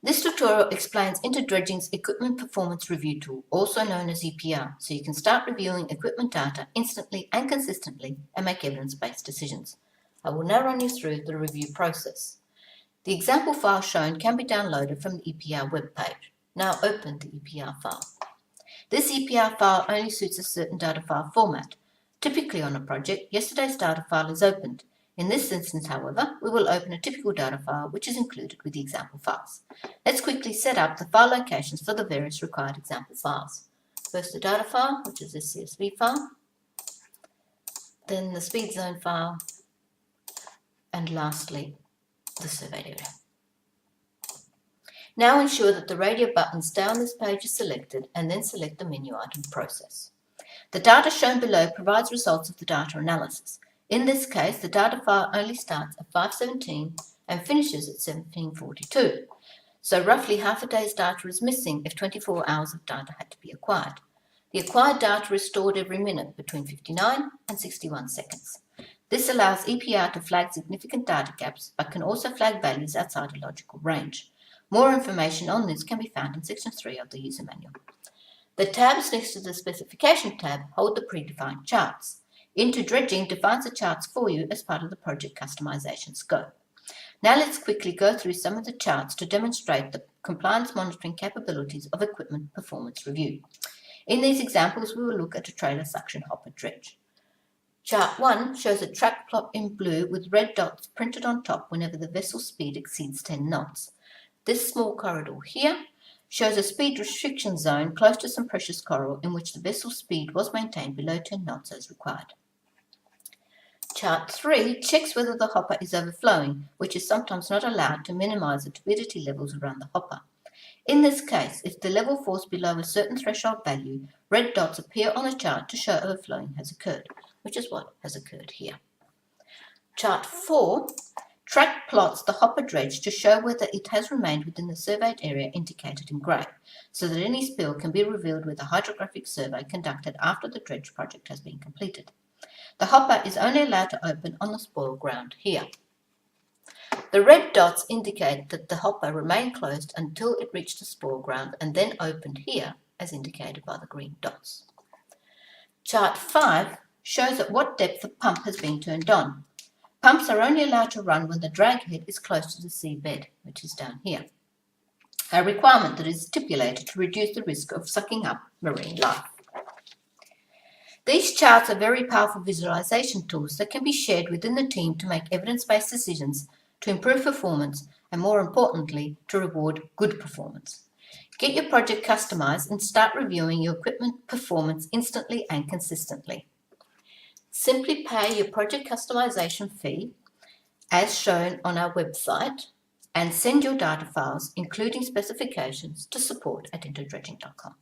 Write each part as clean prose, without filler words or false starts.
This tutorial explains dredging's Equipment Performance Review tool, also known as EPR, so you can start reviewing equipment data instantly and consistently and make evidence-based decisions. I will now run you through the review process. The example file shown can be downloaded from the EPR webpage. Now open the EPR file. This EPR file only suits a certain data file format. Typically on a project, yesterday's data file is opened. In this instance, however, we will open a typical data file which is included with the example files. Let's quickly set up the file locations for the various required example files. First the data file, which is this CSV file, then the speed zone file, and lastly the surveyed area. Now ensure that the radio buttons down this page are selected and then select the menu item process. The data shown below provides results of the data analysis. In this case, the data file only starts at 5:17 and finishes at 17:42. So roughly half a day's data is missing if 24 hours of data had to be acquired. The acquired data is stored every minute between 59 and 61 seconds. This allows EPR to flag significant data gaps, but can also flag values outside a logical range. More information on this can be found in section 3 of the user manual. The tabs next to the specification tab hold the predefined charts. Dredging defines the charts for you as part of the project customization scope. Now let's quickly go through some of the charts to demonstrate the compliance monitoring capabilities of Equipment Performance Review. In these examples, we will look at a trailer suction hopper dredge. Chart 1 shows a track plot in blue with red dots printed on top whenever the vessel speed exceeds 10 knots. This small corridor here shows a speed restriction zone close to some precious coral in which the vessel speed was maintained below 10 knots as required. Chart 3 checks whether the hopper is overflowing, which is sometimes not allowed to minimize the turbidity levels around the hopper. In this case, if the level falls below a certain threshold value, red dots appear on the chart to show overflowing has occurred, which is what has occurred here. Chart 4 track plots the hopper dredge to show whether it has remained within the surveyed area indicated in grey, so that any spill can be revealed with a hydrographic survey conducted after the dredge project has been completed. The hopper is only allowed to open on the spoil ground here. The red dots indicate that the hopper remained closed until it reached the spoil ground and then opened here, as indicated by the green dots. Chart 5 shows at what depth the pump has been turned on. Pumps are only allowed to run when the drag head is close to the seabed, which is down here, a requirement that is stipulated to reduce the risk of sucking up marine life. These charts are very powerful visualization tools that can be shared within the team to make evidence-based decisions, to improve performance, and more importantly, to reward good performance. Get your project customized and start reviewing your equipment performance instantly and consistently. Simply pay your project customization fee, as shown on our website, and send your data files, including specifications, to support@interdredging.com.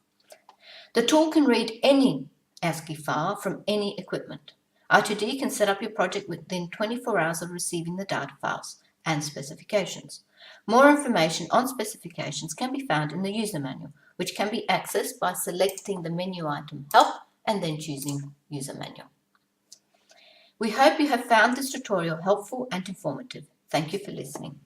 The tool can read any ASCII file from any equipment. R2D can set up your project within 24 hours of receiving the data files and specifications. More information on specifications can be found in the user manual, which can be accessed by selecting the menu item Help and then choosing User Manual. We hope you have found this tutorial helpful and informative. Thank you for listening.